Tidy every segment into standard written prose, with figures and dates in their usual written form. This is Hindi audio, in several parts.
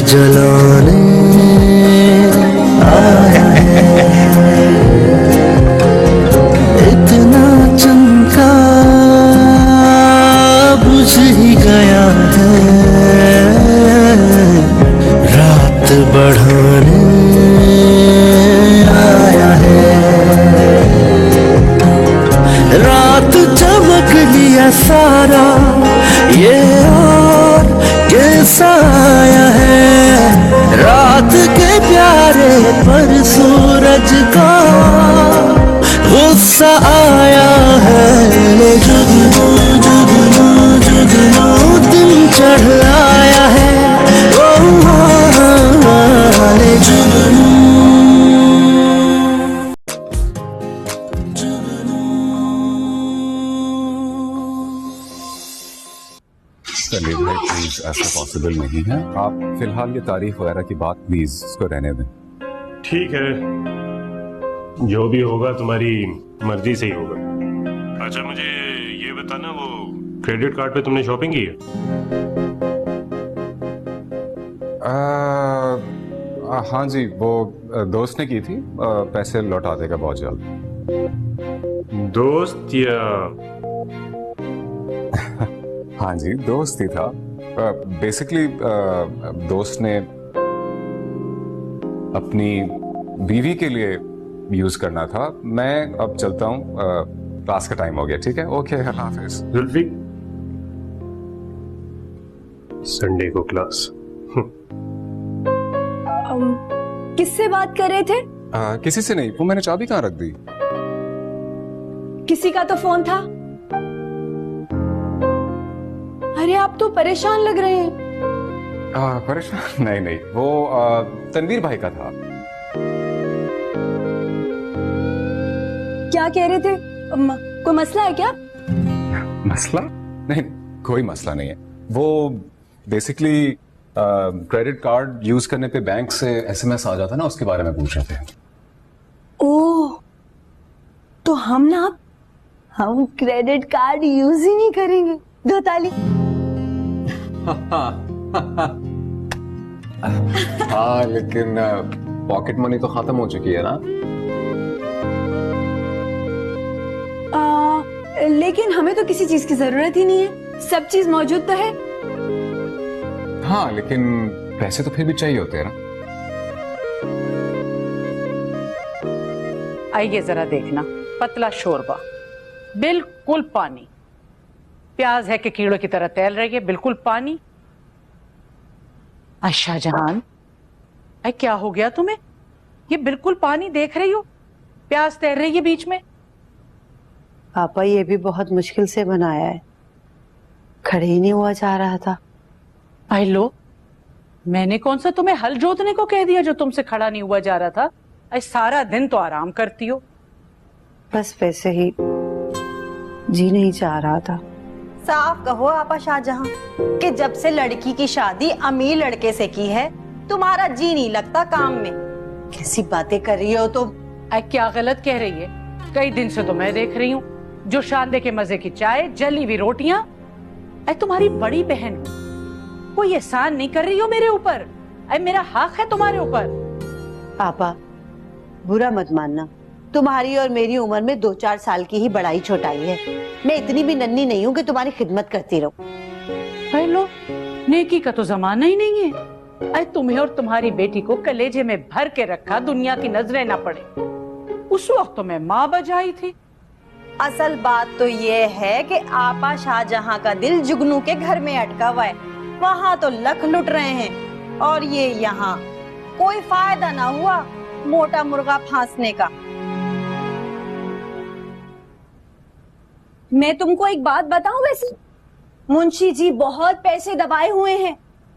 जलाने आया है, इतना चमका बुझ ही गया है, रात बढ़ाने आया है। रात चमक लिया सारा ये और कैसा आया है, रात के प्यारे पर सूरज का गुस्सा आया है। जुगनू जुगनू जुगनू दिन चढ़ आया है, ओ जुगनू। सलीम भाई प्लीज ऐसा पॉसिबल नहीं है, आप फिलहाल ये तारीख वगैरह की बात प्लीज इसको रहने दें। ठीक है, जो भी होगा तुम्हारी मर्जी से ही होगा। अच्छा मुझे ये बताना, वो क्रेडिट कार्ड पे तुमने शॉपिंग की है? हाँ जी, वो दोस्त ने की थी, पैसे लौटा देगा बहुत जल्द। दोस्त या हाँ जी, दोस्त ही था। बेसिकली दोस्त ने अपनी बीवी के लिए यूज करना था। मैं अब चलता हूँ, क्लास का टाइम हो गया। ठीक है, ओके, अल्लाह हाफिज। जुल्फी, संडे को क्लास। किससे बात कर रहे थे? किसी से नहीं, वो मैंने चाबी कहाँ रख दी। किसी का तो फोन था। अरे आप तो परेशान लग रहे हैं। परेशान नहीं नहीं, वो तनवीर भाई का था। क्या कह रहे थे? कोई मसला है क्या? मसला नहीं, कोई मसला नहीं है। वो बेसिकली क्रेडिट कार्ड यूज करने पे बैंक से एसएमएस आ जाता ना, उसके बारे में पूछ रहे थे। ओह, तो हम क्रेडिट कार्ड यूज ही नहीं करेंगे। दो ताली। हाँ, लेकिन पॉकेट मनी तो खत्म हो चुकी है ना। लेकिन हमें तो किसी चीज की जरूरत ही नहीं है, सब चीज मौजूद तो है। हाँ, लेकिन पैसे तो फिर भी चाहिए होते हैं ना। आइए जरा देखना, पतला शोरबा, बिल्कुल पानी। प्याज है कि कीड़ों की तरह तैल रही है, बिल्कुल पानी। अच्छा जहान, क्या हो गया तुम्हें? ये बिल्कुल पानी देख रही हो, प्याज तैर रही है बीच में। पापा, ये भी बहुत मुश्किल से बनाया है, खड़े ही नहीं हुआ जा रहा था। आई लो, मैंने कौन सा तुम्हें हल जोतने को कह दिया जो तुमसे खड़ा नहीं हुआ जा रहा था? सारा दिन तो आराम करती हो। बस वैसे ही जी नहीं चाह रहा था। साफ कहो आपा शाहजहां कि जब से लड़की की शादी अमीर लड़के से की है, तुम्हारा जी नहीं लगता काम में। कैसी बातें कर रही हो तुम? क्या गलत कह रही है? कई दिन से तो मैं देख रही हूँ, जो शांदे के मजे की चाय, जली हुई रोटियां। तुम्हारी बड़ी बहन कोई एहसान नहीं कर रही हो मेरे ऊपर। मेरा हक है तुम्हारे ऊपर। पापा, बुरा मत मानना, तुम्हारी और मेरी उम्र में 2-4 साल की ही बड़ाई छोटाई है। मैं इतनी भी नन्ही नहीं हूँ कि तुम्हारी खिदमत करती रहूं। लो, नेकी का तो जमाना ही नहीं है। तुम्हें और तुम्हारी बेटी को कलेजे में भर के रखा, दुनिया की नजरें ना पड़े। उस वक्त तो मैं माँ बजाई थी। असल बात तो ये है कि आपा शाहजहां का दिल जुगनू के घर में अटका हुआ है। वहाँ तो लख लुट रहे हैं और ये यहाँ कोई फायदा ना हुआ मोटा मुर्गा फांसने का। मैं तुमको एक बात बताऊं, वैसे मुंशी जी बहुत पैसे दबाए हुए हैं,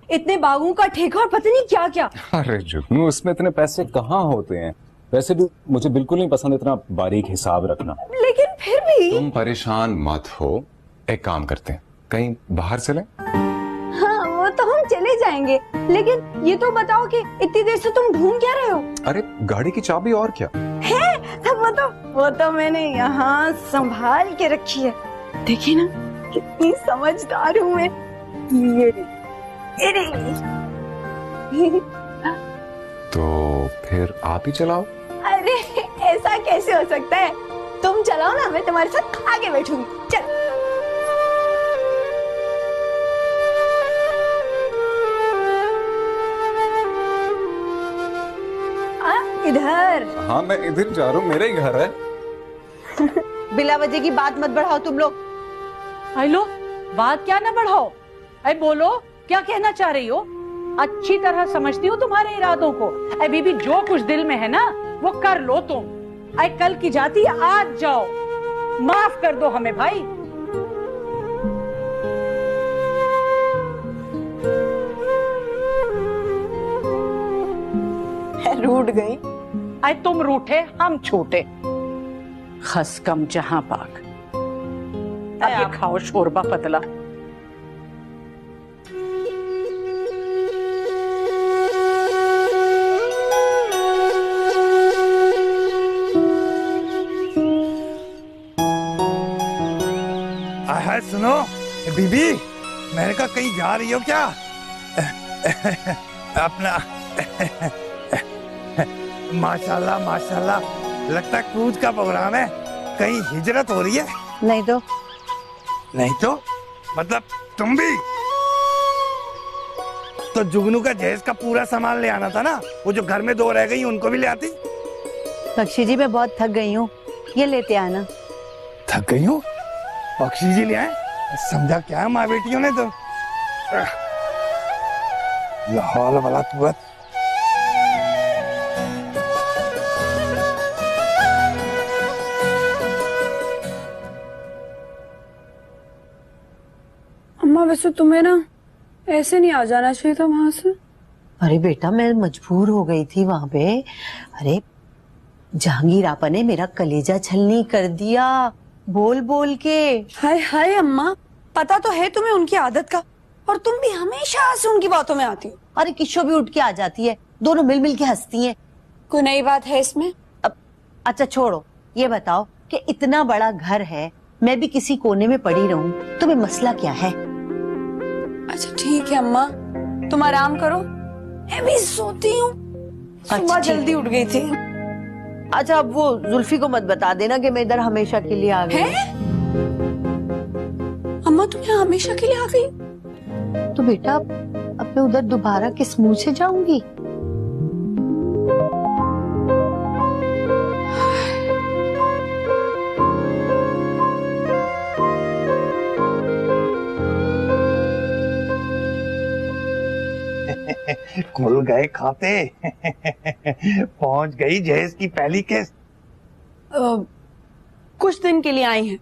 इतने बागों का ठेका और पता नहीं क्या क्या। अरे जुगनू, उसमें इतने पैसे कहाँ होते हैं? वैसे भी मुझे बिल्कुल नहीं पसंद इतना बारीक हिसाब रखना। लेकिन फिर भी तुम परेशान मत हो, एक काम करते हैं, कहीं बाहर चलें? हाँ, वो तो हम चले जाएंगे, लेकिन ये तो बताओ कि इतनी देर से तुम ढूंढ क्या रहे हो? अरे गाड़ी की चाबी और क्या है? वो तो मैंने यहाँ संभाल के रखी है। देखिए ना कितनी समझदार हूँ मैं। ये तो फिर आप ही चलाओ। अरे ऐसा कैसे हो सकता है? तुम चलाओ ना, मैं तुम्हारे साथ आगे बैठूंगी। चल। इधर। हाँ मैं इधर जा रहा हूँ, मेरा ही घर है। बिला वजह की बात मत बढ़ाओ तुम लोग। हेलो, बात क्या ना बढ़ाओ। अरे बोलो, क्या कहना चाह रही हो? अच्छी तरह समझती हूँ तुम्हारे इरादों को। अरे बीबी, जो कुछ दिल में है ना वो कर लो तुम। अरे कल की जाती आज जाओ, माफ कर दो हमें भाई। रूठ गई। अरे तुम रूठे हम छूटे, खस कम जहां पाक। अब ये खाओ शोरबा पतला। हाय सुनो बीबी, मैंने कहा कहीं जा रही हो क्या? अपना माशाल्लाह माशाल्लाह, लगता है क्रूज का प्रोग्राम है। कहीं हिजरत हो रही है? नहीं तो नहीं तो मतलब तुम भी तो जुगनू का जहेज का पूरा सामान ले आना था ना। वो जो घर में 2 रह गई उनको भी ले आती। बख्शी जी, मैं बहुत थक गई हूँ, ये लेते आना। थक गई हूँ? बख्शी जी ले आए? समझा क्या माँ बेटियों ने तो। लाहौल वाला कुव्वत। अम्मा वैसे तुम्हें ना ऐसे नहीं आ जाना चाहिए था वहां से। अरे बेटा, मैं मजबूर हो गई थी वहां पे। अरे जहांगीर आपा ने मेरा कलेजा छलनी कर दिया बोल बोल के। हाय हाय अम्मा, पता तो है तुम्हें उनकी आदत का, और तुम भी हमेशा से उनकी बातों में आती हो। अरे किशो भी उठ के आ जाती है, दोनों मिल मिल के हंसती हैं। कोई नई बात है इसमें? अब अच्छा छोड़ो, ये बताओ कि इतना बड़ा घर है, मैं भी किसी कोने में पड़ी रहूं, तुम्हें मसला क्या है? अच्छा ठीक है अम्मा, तुम आराम करो, मैं भी सोती हूँ। सुबह जल्दी उठ गई थी। अच्छा अब वो जुल्फी को मत बता देना कि मैं इधर हमेशा के लिए आ गई। है? अम्मा तुम यहाँ हमेशा के लिए आ गई? तो बेटा अब मैं उधर दोबारा किस मुंह से जाऊंगी? खुल गए खाते। पहुंच गई जहेज की पहली किस्त। कुछ दिन के लिए आई हैं,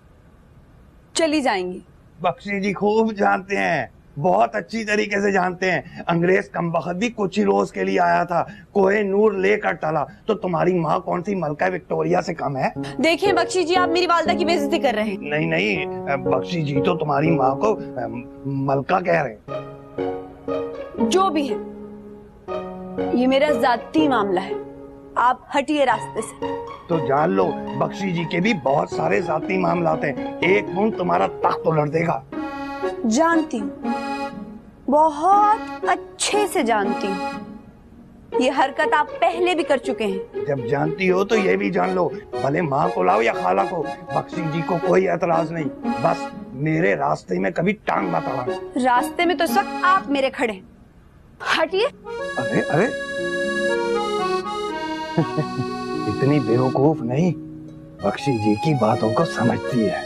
चली जाएंगी। बख्शी जी खूब जानते हैं, बहुत अच्छी तरीके से जानते हैं। अंग्रेज कमबख्त भी कुछ ही रोज के लिए आया था, कोहे नूर लेकर टला। तो तुम्हारी माँ कौन सी मलका विक्टोरिया से कम है? देखिए बख्शी जी, आप मेरी वालदा की बेइज्जती कर रहे हैं। नहीं नहीं, बख्शी जी तो तुम्हारी माँ को मलका कह रहे हैं। जो भी है, ये मेरा जाती मामला है, आप हटिए रास्ते से। तो जान लो, बख्शी जी के भी बहुत सारे जाती मामलात हैं। एक बूंद तुम्हारा तख्त उलट देगा। जानती हूँ, बहुत अच्छे से जानती हूँ। ये हरकत आप पहले भी कर चुके हैं। जब जानती हो तो ये भी जान लो, भले माँ को लाओ या खाला को, बख्शी जी को कोई एतराज नहीं। बस मेरे रास्ते में कभी टांग मत अड़ाना। रास्ते में तो इस वक्त आप मेरे खड़े हैं, हटिए। अरे अरे इतनी बेवकूफ नहीं, बख्शी जी की बातों को समझती है।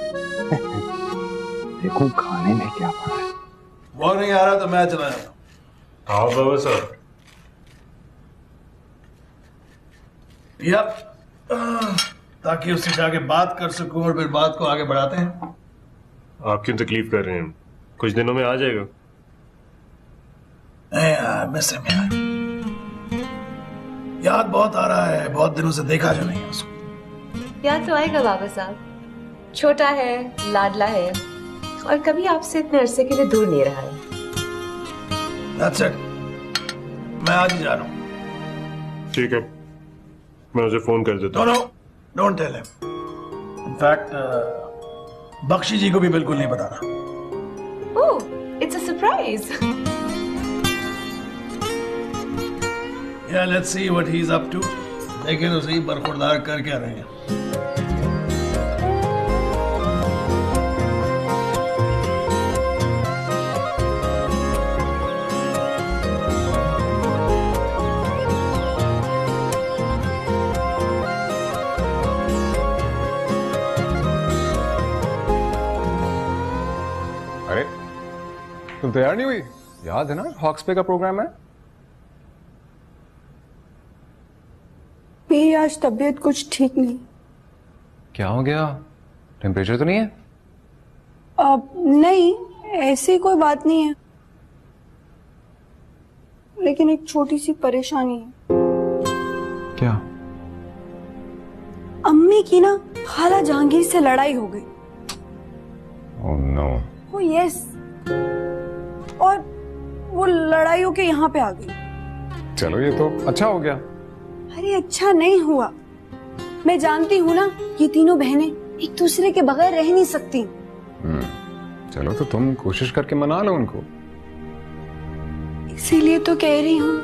देखो खाने में क्या पड़ा है। वो नहीं आ रहा तो मैं चला जाता हूँ। आओ बाबा साहब। ताकि उससे जाके बात कर सकूं और फिर बात को आगे बढ़ाते हैं। आप क्यों तकलीफ कर रहे हैं? कुछ दिनों में आ जाएगा। नहीं यार, मिस हिम यार, याद बहुत आ रहा है, बहुत दिनों से देखा जो नहीं है उसको। याद तो आएगा बाबा साहब, छोटा है, लाडला है, और कभी आपसे इतने अरसे के लिए दूर नहीं रहा है। That's it. मैं आज ही जा रहा हूँ। ठीक है, मैं उसे फोन कर देता हूँ। Don't tell him. In fact Bakshi ji को भी बिल्कुल नहीं बताना। Oh, it's a surprise. Yeah, let's see what he's up to. देखें तो सही बरखुरदार कर क्या रहे हैं. अरे तुम तैयार नहीं हुई? याद है ना हॉक्स पे का प्रोग्राम है. मेरी आज तबीयत कुछ ठीक नहीं. क्या हो गया? टेम्परेचर तो नहीं है? नहीं, ऐसी कोई बात नहीं है, लेकिन एक छोटी सी परेशानी है. क्या? अम्मी की ना खाला जहांगीर से लड़ाई हो गई. Oh no. Oh yes. और वो लड़ाई होके यहाँ पे आ गई. चलो ये तो अच्छा हो गया. अरे अच्छा नहीं हुआ. मैं जानती हूँ ना, ये तीनों बहनें एक दूसरे के बगैर रह नहीं सकती. चलो तो तुम कोशिश करके मना लो उनको. इसीलिए तो कह रही हूँ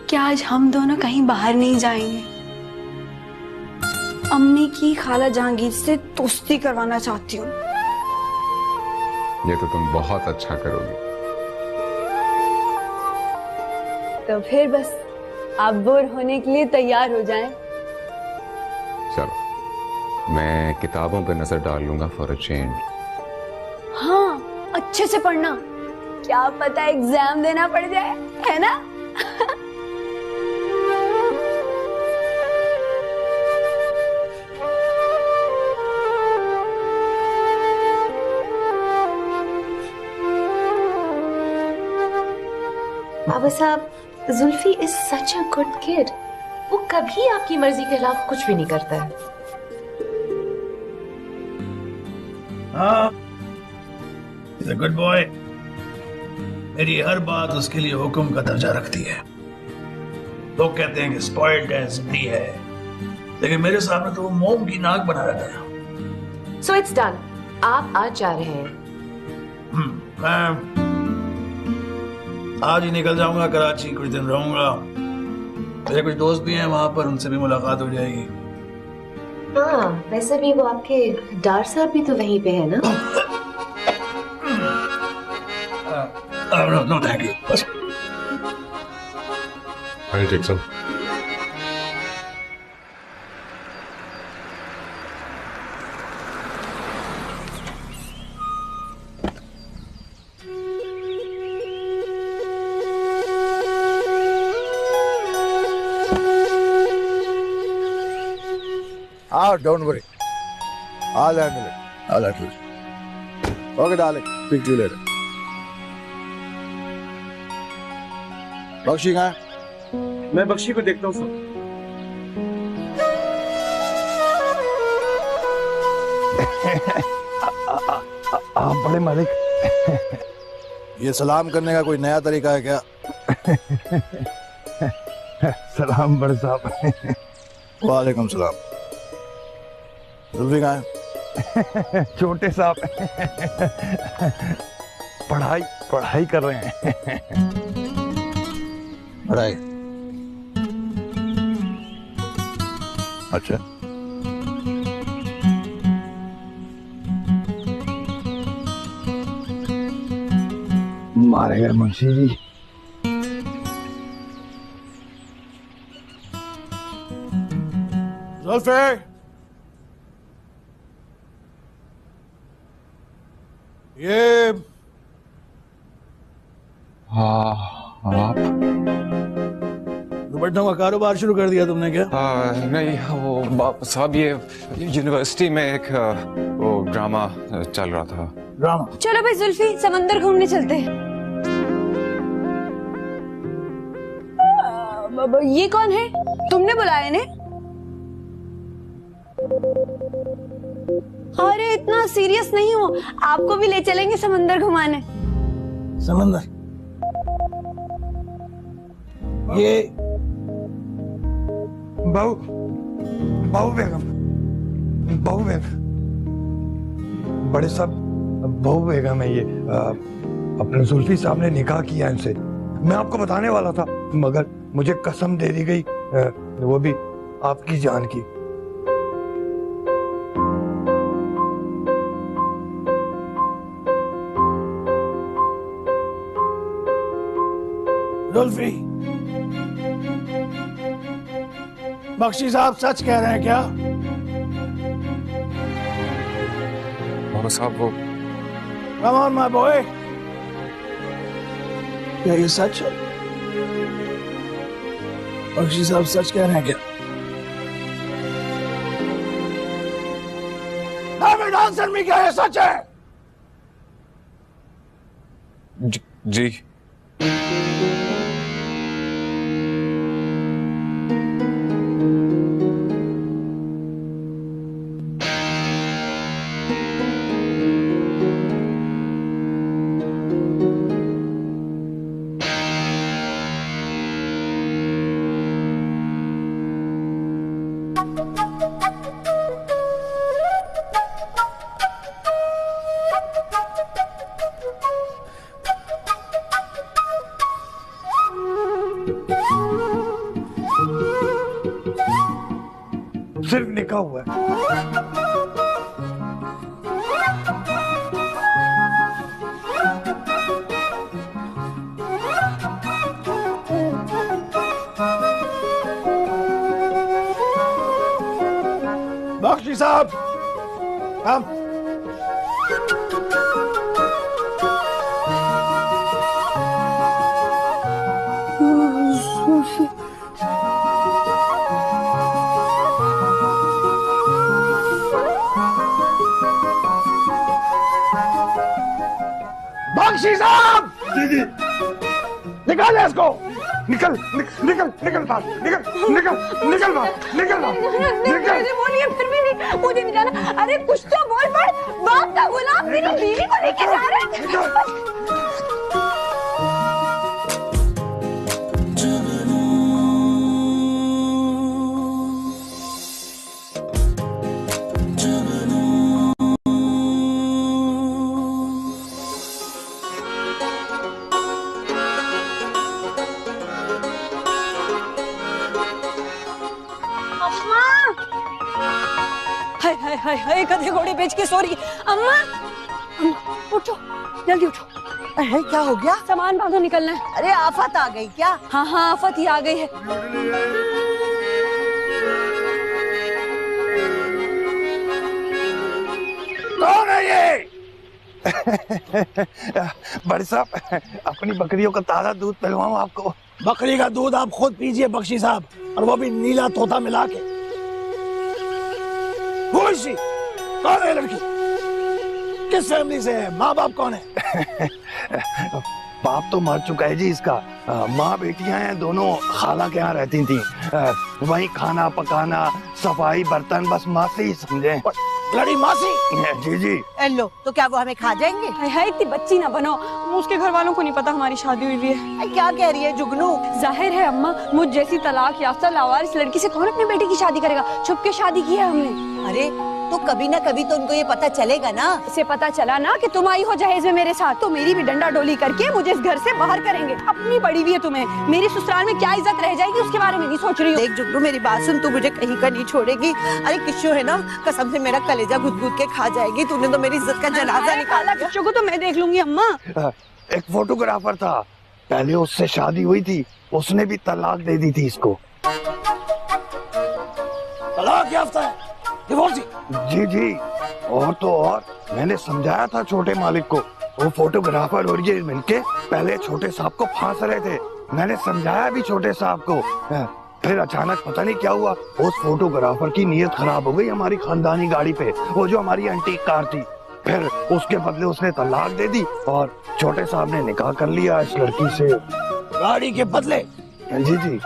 कि आज हम दोनों कहीं बाहर नहीं जाएंगे. अम्मी की खाला जहांगीर से दोस्ती करवाना चाहती हूँ. ये तो तुम बहुत अच्छा करोगी. तो फिर बस आप बोर होने के लिए तैयार हो जाएं. चलो मैं किताबों पे नजर डाल लूंगा फॉर अ चेंज. हाँ, अच्छे से पढ़ना. क्या पता एग्जाम देना पड़ जाए, है ना? बाबा साहब, Zulfi is such a good kid. वो कभी आपकी मर्जी के खिलाफ कुछ भी नहीं करता है. हाँ, he's a good boy. मेरी हर बात उसके लिए हुक्म का दर्जा रखती है. लोग कहते हैं कि स्पॉइल्ड है, जिद्दी है, लेकिन मेरे सामने तो वो मोम की नाक बना रहता है. So it's done. आप आज जा रहे हैं? मैं आज ही निकल जाऊंगा कराची. कुछ दिन रहूंगा. मेरे कुछ दोस्त भी हैं वहां पर, उनसे भी मुलाकात हो जाएगी. हाँ, वैसे भी वो आपके डार साहब भी तो वहीं पे है ना? No thank you. बस I'll take some. Oh, don't worry. I'll handle it. I'll handle it. Okay, darling. Speak to you later. Bakshi कहाँ है? मैं बख्शी को देखता हूँ सर. आप बड़े मालिक. ये सलाम करने का कोई नया तरीका है क्या? सलाम बड़े साहब. वालेकुम सलाम. जुल्फी कहाँ है? छोटे साहब पढ़ाई कर रहे हैं. पढ़ाई? अच्छा. मारे गए मुंशी जी. जुल्फी, ये आप दुपट्टों का कारोबार शुरू कर दिया तुमने क्या? नहीं, वो साहब ये यूनिवर्सिटी में एक वो ड्रामा चल रहा था. ड्रामा? चलो भाई जुल्फी, समंदर घूमने चलते हैं. ये कौन है? तुमने बुलाया ने? अरे इतना सीरियस नहीं हो, आपको भी ले चलेंगे समंदर घुमाने. समंदर? ये बहू बेगम. बड़े साहब, बहू बेगम है ये. अपने जुल्फी साहब ने निकाह किया इनसे. मैं आपको बताने वाला था, मगर मुझे कसम दे दी गई, वो भी आपकी जान की। जुल्फी, बख्शी साहब सच कह रहे हैं क्या? मौना साहब वो Come on, my boy. क्या ये सच है? बख्शी साहब सच कह रहे हैं क्या? David, answer me, क्या ये सच है? जी। सिर्फ निकाह हुआ है। बख्शी साहब, हम बख्शी साहब, निकाल इसको। निकल निकल निकल बाहर, निकल निकल निकल बाहर, निकल बाहर, निकल। बोलिए फिर भी नहीं, मुझे नहीं जाना। अरे कुछ तो बोल पड़, बाप का गुलाम मेरी बीवी को लेके जा रहे हैं। हाय हाय हाय हाय, गधे घोड़े बेच के सो रही। अम्मा, अम्मा उठो, जल्दी उठो। अरे क्या हो गया? सामान बांधो, निकलना है। अरे आफत आ गई क्या? हाँ हाँ, आफत ही आ गई है। कौन है ये? बड़े साहब, अपनी बकरियों का ताजा दूध पिलवाऊं आपको? बकरी का दूध आप खुद पीजिए बख्शी साहब, और वो भी नीला तोता मिला के। कौन है लड़की? किस फैमिली से है? माँ बाप कौन है? बाप तो मर चुका है जी इसका। माँ बेटियां हैं, दोनों खाला के यहाँ रहती थी। वहीं खाना पकाना, सफाई, बर्तन, बस माँ से ही समझे। लड़ी मासी? जी जी। लो, तो क्या वो हमें खा जाएंगे? है इतनी बच्ची ना बनो, उसके घर वालों को नहीं पता हमारी शादी हुई है। क्या कह रही है जुगनू? जाहिर है अम्मा, मुझ जैसी तलाक याफ्ता लावारिस लड़की से कौन अपने बेटे की शादी करेगा? छुप के शादी की है हमने। अरे तो कभी ना कभी तो उनको ये पता चलेगा ना। इसे पता चला ना कि तुम आई हो जहेज में मेरे साथ, तो मेरी भी डंडा डोली करके मुझे इस घर से बाहर करेंगे। अपनी पड़ी हुई है तुम्हें, मेरी ससुराल में क्या इज्जत रह जाएगी उसके बारे में नहीं सोच रही हो। देख जुगनू, मेरी बात सुन, तू मुझे कहीं का नहीं छोड़ेगी। अरे किच्चू है ना, कसम से मेरा कलेजा घुट-घुट के खा जाएगी। तूने तो मेरी इज्जत का जनाजा निकाला। किच्चू को तो मैं देख लूंगी अम्मा। एक फोटोग्राफर था, पहले उससे शादी हुई थी, उसने भी तलाक दे दी थी इसको। तलाक याफ्ता है, डिवोर्सी? जी जी, और तो और मैंने समझाया था छोटे मालिक को। वो फोटोग्राफर और ये मिलके पहले छोटे साहब को फांस रहे थे। मैंने समझाया भी छोटे साहब को। फिर अचानक पता नहीं क्या हुआ, उस फोटोग्राफर की नीयत खराब हो गई हमारी खानदानी गाड़ी पे, वो जो हमारी एंटीक कार थी। फिर उसके बदले उसने तलाक दे दी और छोटे साहब ने निकाह कर लिया इस लड़की से। गाड़ी के बदले? जी जी।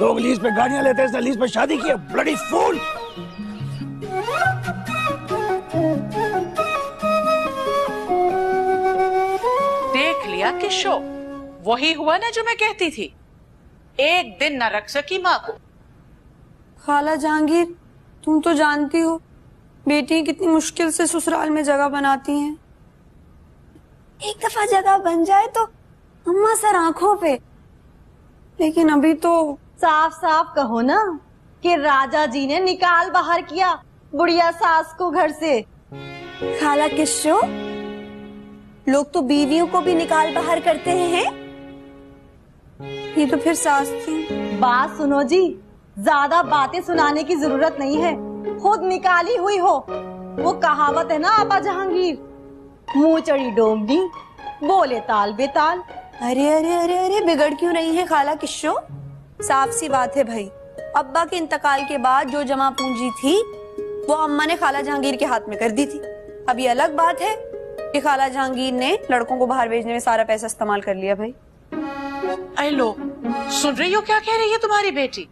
लोग लीज पे गाड़ियां लेते हैं, लीज पे शादी की है। Bloody fool. देख लिया कि शो वही हुआ ना जो मैं कहती थी। एक दिन न रख सकी माँ को। खाला जहांगीर, तुम तो जानती हो बेटी कितनी मुश्किल से ससुराल में जगह बनाती हैं। एक दफा जगह बन जाए तो अम्मा सर आंखों पे, लेकिन अभी तो साफ साफ कहो ना कि राजा जी ने निकाल बाहर किया बुढ़िया सास को घर से। खाला किस्सो, लोग तो बीवियों को भी निकाल बाहर करते हैं। ये तो फिर सास थी। बात सुनो जी, ज्यादा बातें सुनाने की जरूरत नहीं है, खुद निकाली हुई हो। वो कहावत है ना आपा जहांगीर, मुंह चढ़ी डोमनी बोले ताल बेताल। अरे अरे अरे अरे बिगड़ क्यों रही है खाला किस्सो? साफ सी बात है भाई, अब्बा के इंतकाल के बाद जो जमा पूंजी थी वो अम्मा ने खाला जहांगीर के हाथ में कर दी थी। अब ये अलग बात है कि खाला जहांगीर ने लड़कों को बाहर भेजने में सारा पैसा इस्तेमाल कर लिया भाई। अरे लो, सुन रही हो क्या कह रही है तुम्हारी बेटी?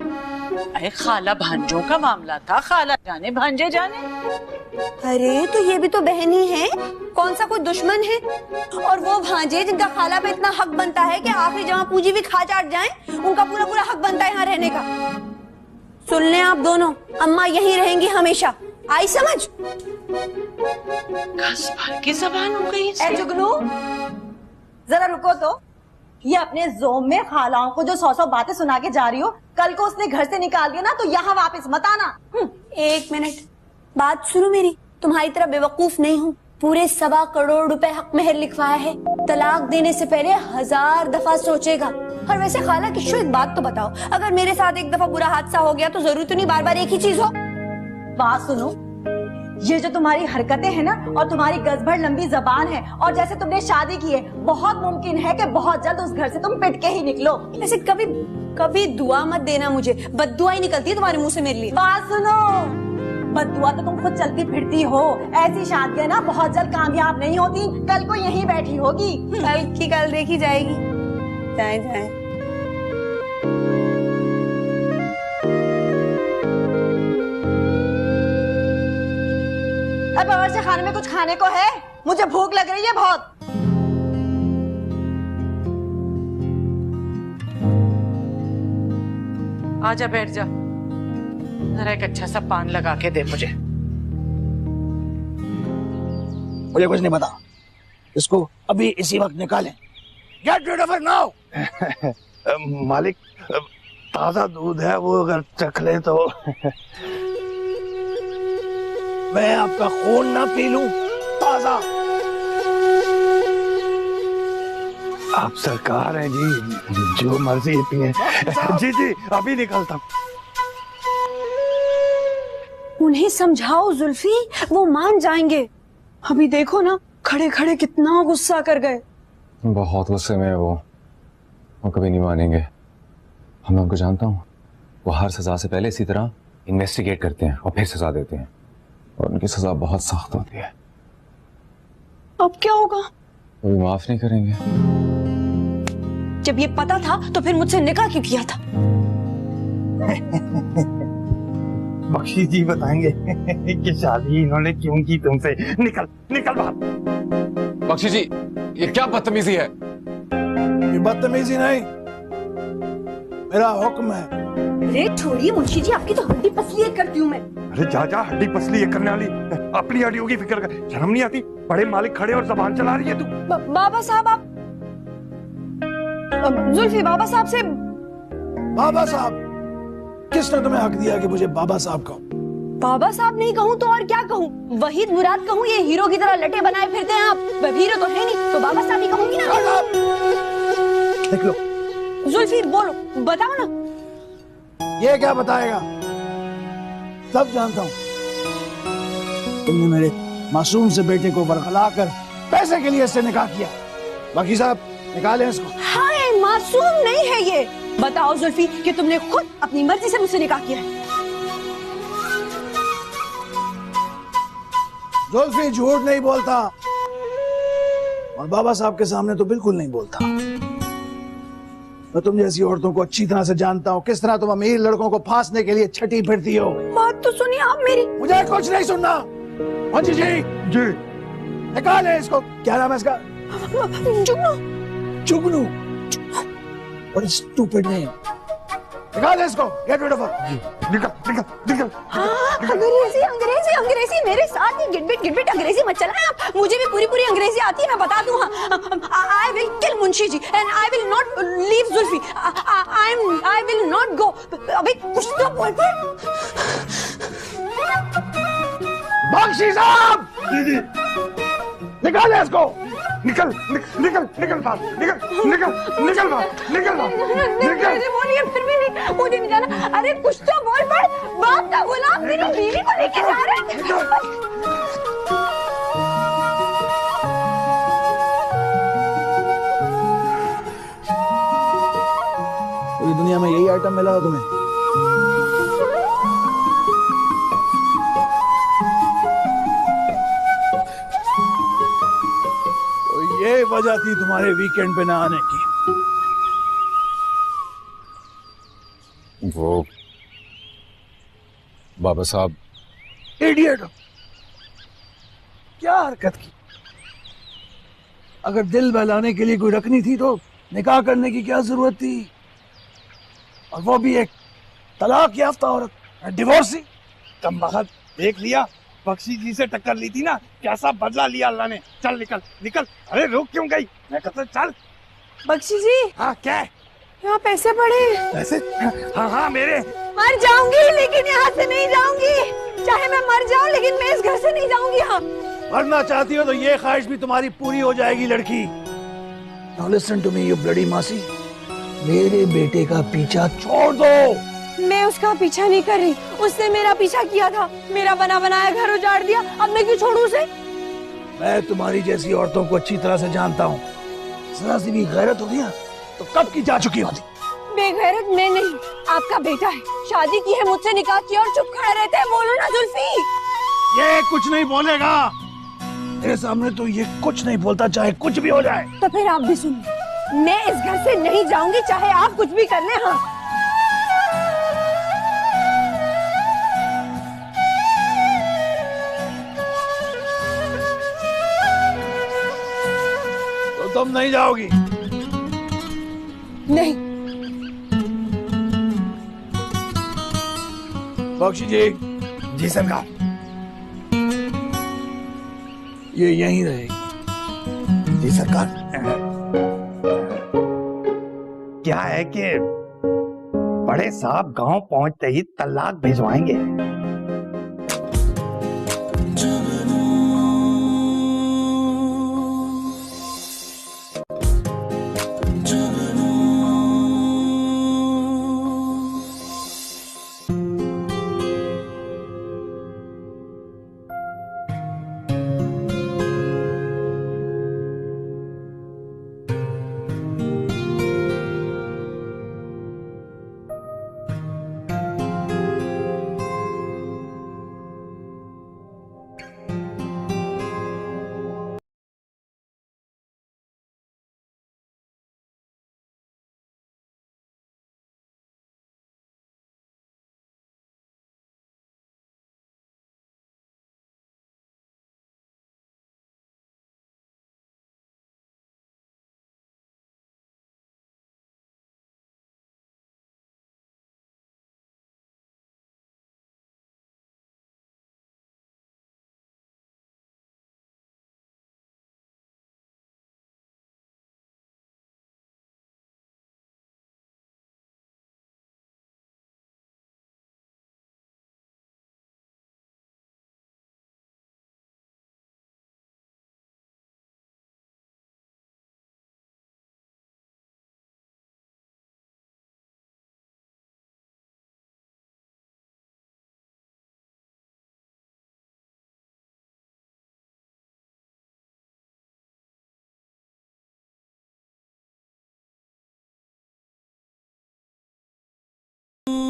अरे खाला भांजों का मामला था, खाला जाने भांजे जाने। अरे तो ये भी तो बहन ही है, कौन सा कोई दुश्मन है? और वो भांजे जिनका खाला पे इतना हक बनता है कि आखिरी जमा पूंजी भी खा चाट जाए, उनका पूरा पूरा हक बनता है यहाँ रहने का। सुन लें आप दोनों, अम्मा यहीं रहेंगी हमेशा। आई समझ? घस भर की जबान हो गई। ए जुगनू, जरा रुको तो। ये अपने जोम में खालाओं को जो 100 बातें सुना के जा रही हो, कल को उसने घर से निकाल दिया ना तो यहाँ वापस मत आना। एक मिनट, बात सुनो मेरी। तुम्हारी तरह बेवकूफ नहीं हूँ, पूरे 1.25 करोड़ रुपए हक मेहर लिखवाया है। तलाक देने से पहले 1000 दफा सोचेगा। और वैसे खाला किस्सो, एक बात तो बताओ, अगर मेरे साथ एक दफा बुरा हादसा हो गया तो जरूरी तो नहीं बार बार एक ही चीज हो। बात सुनो, ये जो तुम्हारी हरकतें हैं ना और तुम्हारी गज भर लंबी जबान है, और जैसे तुमने शादी की है, बहुत मुमकिन है कि बहुत जल्द उस घर से तुम पिट के ही निकलो। वैसे कभी कभी दुआ मत देना मुझे, बद्दुआ ही निकलती है तुम्हारे मुंह से मेरे लिए। बात सुनो, बद्दुआ तो तुम खुद चलती फिरती हो। ऐसी शादियां ना बहुत जल्द कामयाब नहीं होती। कल को यहीं बैठी होगी। कल की कल देखी जाएगी। जाए जाए। अब बावर्ची खाने में कुछ खाने को है? मुझे भूख लग रही है बहुत। आजा बैठ जा, जरा एक अच्छा सा पान लगा के दे मुझे। मुझे कुछ नहीं पता, इसको अभी इसी वक्त निकालें। Get rid of it now! मालिक, ताजा दूध है, वो अगर चख ले तो। मैं आपका खून ना पी लूं? ताजा। आप सरकार हैं जी, जो मर्जी पिए। जी जी, अभी निकलता हूं। उन्हें समझाओ जुल्फी, वो मान जाएंगे। अभी देखो ना, खड़े खड़े कितना गुस्सा कर गए। बहुत गुस्से में है वो कभी नहीं मानेंगे। मैं उनको जानता हूँ, वो हर सजा से पहले इसी तरह इन्वेस्टिगेट करते हैं और फिर सजा देते हैं, और उनकी सजा बहुत सख्त होती है। अब क्या होगा? कभी माफ नहीं करेंगे। जब ये पता था तो फिर मुझसे निकाह क्यों किया था? बख्शी जी बताएंगे कि शादी इन्होंने क्यों की तुमसे। निकल निकल बाहर। बख्शी जी, ये क्या बदतमीजी है? ये बदतमीजी नहीं, मेरा हुक्म है। अरे छोड़िए मुंशी जी, आपकी तो हड्डी पसली करती हूँ मैं। अरे जा जा, हड्डी पसली है करने वाली, अपनी हड्डियों की फिक्र कर। शर्म नहीं आती? बड़े मालिक खड़े और जबान चला रही है तू। बाबा साहब, आप जुल्फी बाबा साहब से। बाबा साहब? किसने तुम्हें हक दिया कि मुझे बाबा साहब कहो? बाबा साहब नहीं कहूँ तो और क्या कहूँ? वहीद मुराद कहूँ? ये हीरो की तरह लटे बनाए फिरते हैं आप। हीरो तो है नहीं, तो बाबा साहब ही कहूँगी ना। देख लो जुल्फी, बोलो, बताओ ना। ये क्या बताएगा? सब जानता हूँ। तुमने मेरे मासूम से बेटे को बरखला कर पैसे के लिए इससे निकाह किया। बाकी साहब निकालें इसको। हाय, मासूम नहीं है ये। बताओ जुल्फी कि तुमने खुद अपनी मर्जी से मुझसे निकाह किया है। जुल्फी झूठ नहीं बोलता, और बाबा साहब के सामने तो बिल्कुल नहीं बोलता। मैं तुम जैसी औरतों को अच्छी तरह से जानता हूँ, किस तरह तुम अमीर लड़कों को फांसने के लिए छठी फिरती हो। बात तो सुनिए आप मेरी। मुझे कुछ नहीं सुनना। मंजी जी, जी निकाले इसको। क्या नाम है इसका? जुगनू। जुगनू? What a stupid name. निकाल इसको, गेट रिड ऑफ हर। निकल निकल निकल। हाँ, अंग्रेजी अंग्रेजी अंग्रेजी मेरे साथ ही गिटबिट अंग्रेजी मत चलाएं आप। मुझे भी पूरी पूरी अंग्रेजी आती है, मैं बता दूं। I will kill Munshi ji and I will not leave Zulfi. I will not go. अबे कुछ तो बोल पड़। बख्शी साहब, निकाल इसको। निकल निकल निकल निकल बाहर, निकल निकल निकल बाहर, निकल बाहर, निकल। बोलिए फिर भी नहीं, मुझे नहीं जाना। अरे कुछ तो बोल पड़। बाप का गुलाम मेरी बीवी को लेके जा रहे हैं। पूरी दुनिया में यही आइटम मिला हो तुम्हें? तो ये वजह थी तुम्हारे वीकेंड पे ना आने की। वो बाबा साहब, इडियट, क्या हरकत की? अगर दिल बहलाने के लिए कोई रखनी थी तो निकाह करने की क्या जरूरत थी? और वो भी एक तलाक याफ्ता औरत, डिवोर्सी। कम बखत देख लिया, बख्शी जी से टक्कर ली थी ना, कैसा बदला लिया अल्लाह ने। चल निकल निकल। अरे रुक क्यों गई? मैं कहता चल। बख्शी जी, हाँ क्या? यहाँ पैसे पड़े। पैसे? हाँ हाँ मेरे। मर जाऊंगी लेकिन यहाँ से नहीं जाऊंगी। चाहे मैं मर जाऊं लेकिन मैं इस घर से नहीं जाऊंगी। यहाँ मरना चाहती हो तो ये ख्वाहिश भी तुम्हारी पूरी हो जाएगी लड़की। Now listen to me, you bloody मासी, मेरे बेटे का पीछा छोड़ दो। मैं उसका पीछा नहीं कर रही, उसने मेरा पीछा किया था। मेरा बना बनाया घर उजाड़ दिया, अब मैं क्यों छोड़ू उसे? मैं तुम्हारी जैसी औरतों को अच्छी तरह से जानता हूँ। जरा सी भी गैरत होती है तो कब की जा चुकी होती। बेगैरत मैं नहीं, आपका बेटा है। शादी की है मुझसे, निकाह किया और चुप खड़े रहते हैं। बोलो ना जुल्फी। ये कुछ नहीं बोलेगा मेरे सामने, तो ये कुछ नहीं बोलता, चाहे कुछ भी हो जाए। तो फिर आप भी सुनिए, मैं इस घर से नहीं जाऊंगी, चाहे आप कुछ भी कर लें। हाँ, तो तुम नहीं जाओगी? नहीं। बख्शी जी। जी सरकार। ये यहीं रहेगी। जी सरकार। क्या है कि बड़े साहब गांव पहुंचते ही तलाक भिजवाएंगे।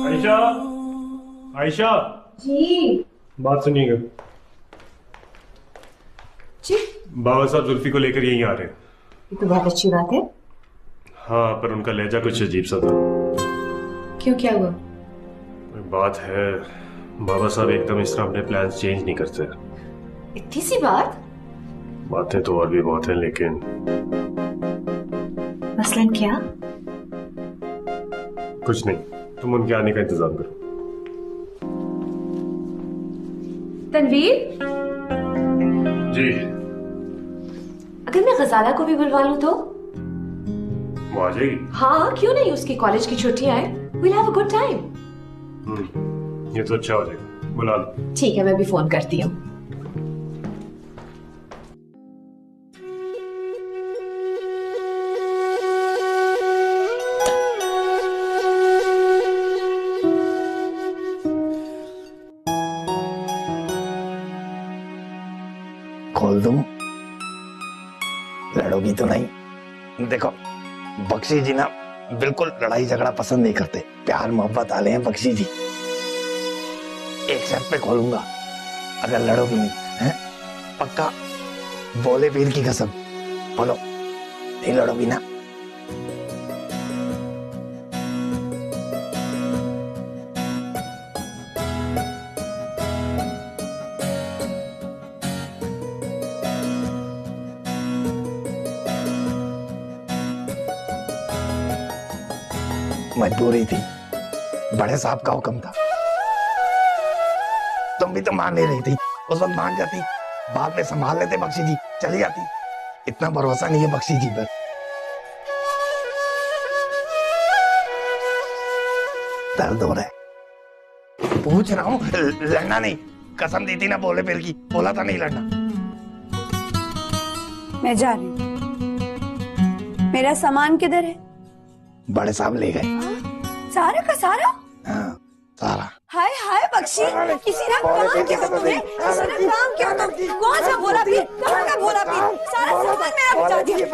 आयशा, आयशा जी बात सुनिएगा। जी, बाबा साहब जुल्फी को लेकर यहीं आ रहे हैं। ये तो बहुत अच्छी बात है। हाँ, पर उनका लहजा कुछ अजीब सा था। क्यों, क्या हुआ? बात है, बाबा साहब एकदम इस तरह अपने प्लान्स चेंज नहीं करते। इतनी सी बात? बातें तो और भी बहुत हैं, लेकिन मसलन क्या? कुछ नहीं, तुम उनके आने का इंतजाम करो। तनवीर, जी। अगर मैं गजाला को भी बुलवा लूं तो? वो आ जाएगी? हाँ, क्यों नहीं, उसकी कॉलेज की छुट्टियां हैं। We'll have a good time. ये तो अच्छा हो जाएगा, बुला लो। ठीक है, मैं भी फोन करती हूँ। खोल दूं? लड़ोगी तो नहीं? देखो, बख्शी जी ना बिल्कुल लड़ाई झगड़ा पसंद नहीं करते, प्यार मोहब्बत वाले हैं बख्शी जी। एक शर्त पे खोलूंगा, अगर लड़ोगी नहीं है? पक्का? बोले पीर की कसम, बोलो नहीं लड़ोगी ना? मजबूरी थी, बड़े साहब का हुक्म था। तुम भी तो मान नहीं रही थी, उस वक्त मान जाती, बाद में संभाल लेते बख्शी जी, चली जाती। इतना भरोसा नहीं है बख्शी जी पर। दर्द हो रहा है, पूछ रहा हूँ, लड़ना नहीं। कसम दी थी ना बोले फिर की, बोला था नहीं लड़ना। मैं जा रही हूँ। मेरा सामान किधर है? बड़े साहब ले गए। सारा का सारा? हाँ, सारा। हाय हाय बख्शी, किसी ने काम किया तुम्हें, किसी ने काम किया तो कौन सा भोला पीर, कहाँ का भोला पीर, सारा सामान मेरा बचा दिया।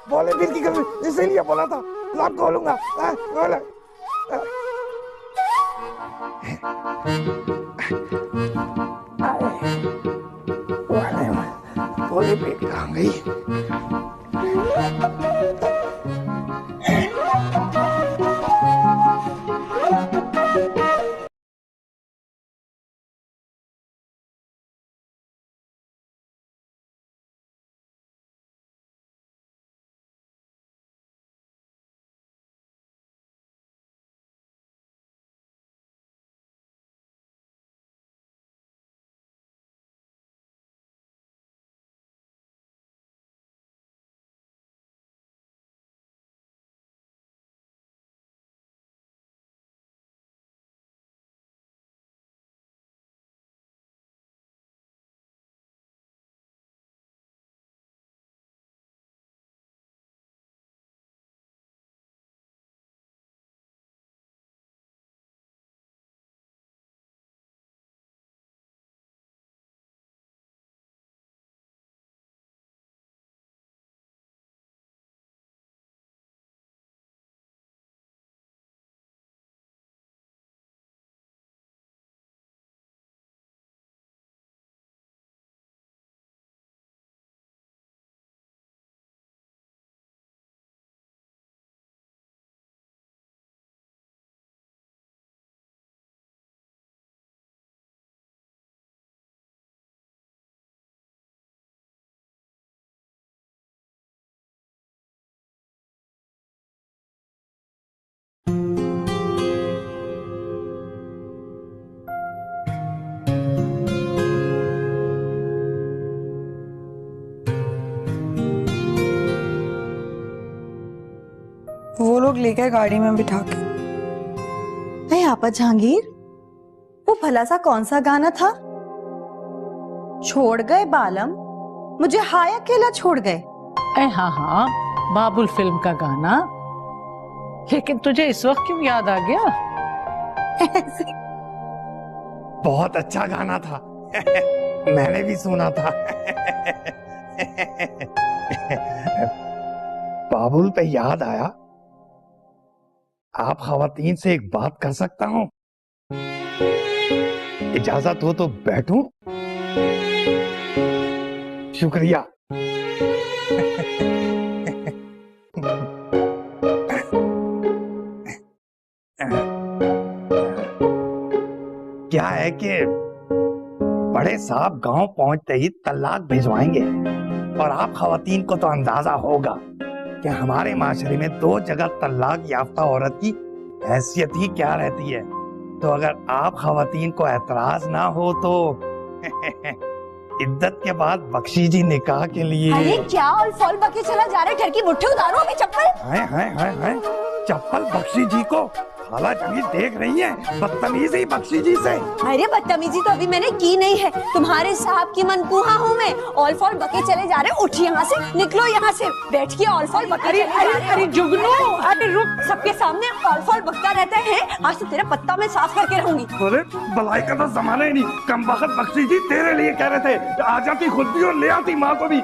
बोले पीर की कसम, इसीलिए बोला था लाभ खोलूंगा। बोले पीर कहाँ गई? वो लोग ले गए गाड़ी में बिठा के। अरे आपा जहांगीर, वो भला सा कौन सा गाना था? छोड़ गए बालम, मुझे हाय अकेला छोड़ गए। अरे हाँ हाँ, बाबुल फिल्म का गाना। लेकिन तुझे इस वक्त क्यों याद आ गया? बहुत अच्छा गाना था। मैंने भी सुना था। बाबुल पे याद आया, आप खवातीन से एक बात कर सकता हूं? इजाजत हो तो बैठूं? शुक्रिया। क्या है कि बड़े साहब गांव पहुंचते ही तलाक भिजवाएंगे, और आप खवातीन को तो अंदाजा होगा कि हमारे माशरे में 2 जगह तलाक याफ्ता औरत की हैसियत ही क्या रहती है। तो अगर आप खवातीन को एतराज ना हो तो इद्दत के बाद बख्शी जी निकाह के लिए। अरे क्या और फॉल बके चला जा रहे, घर की मुट्ठी उतारो अभी चप्पल। हाय चप्पल बख्शी जी को खाला जंगीर देख रही है, बदतमीज ही बख्शी जी से। अरे बदतमीजी तो अभी मैंने की नहीं है, तुम्हारे साहब की मनकूहा हूँ मैं। ऑल फॉल बके चले जा रहे, उठ यहाँ से, निकलो यहाँ से, बैठ के ऑल फॉल बके। अरे जुगनू, अरे रुक, सबके सामने ऑल फॉल बकता रहता है। आज तो तेरा पत्ता मैं साफ करके रहूंगी। अरे भलाई का तो जमाना ही नहीं, कम वक्त बख्शी जी तेरे लिए कह रहे थे, आ जाती खुद भी और ले आती माँ को भी।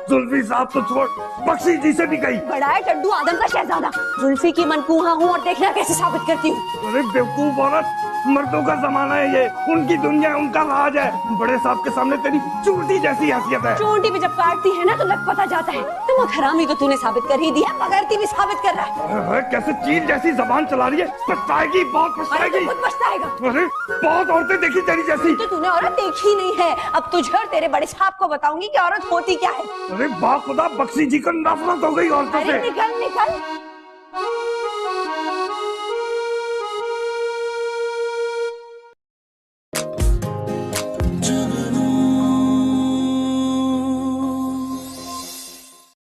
जुल्फी साहब तो छोड़, बख्शी जी से भी गई। बड़ा है टड्डू आदम का शहजादा, जुल्फी की मनकूहा हूँ और देखना कैसे साबित करती हूँ। अरे बेवकूफ औरत, मर्दों का जमाना है ये, उनकी दुनिया है, उनका राज है। बड़े साहब के सामने तेरी चूंटी जैसी हैसियत है। चूंटी पे जब काटती है ना तो लग पता जाता है। तुम हरामी तो तूने साबित कर ही दिया, बगैरती भी साबित कर रहा है। कैसे चील जैसी जबान चला रही है, पछताएगी, बहुत पछताएगी। खुद पछताएगा। अरे बहुत औरतें देखी तेरी जैसी। तो तूने औरत देखी नहीं है, अब तुझे और तेरे बड़े साहब को बताऊंगी कि औरत होती क्या है। अरे बाखुदा बख्शी जी को नफरत हो गई औरतों से। निकल निकल।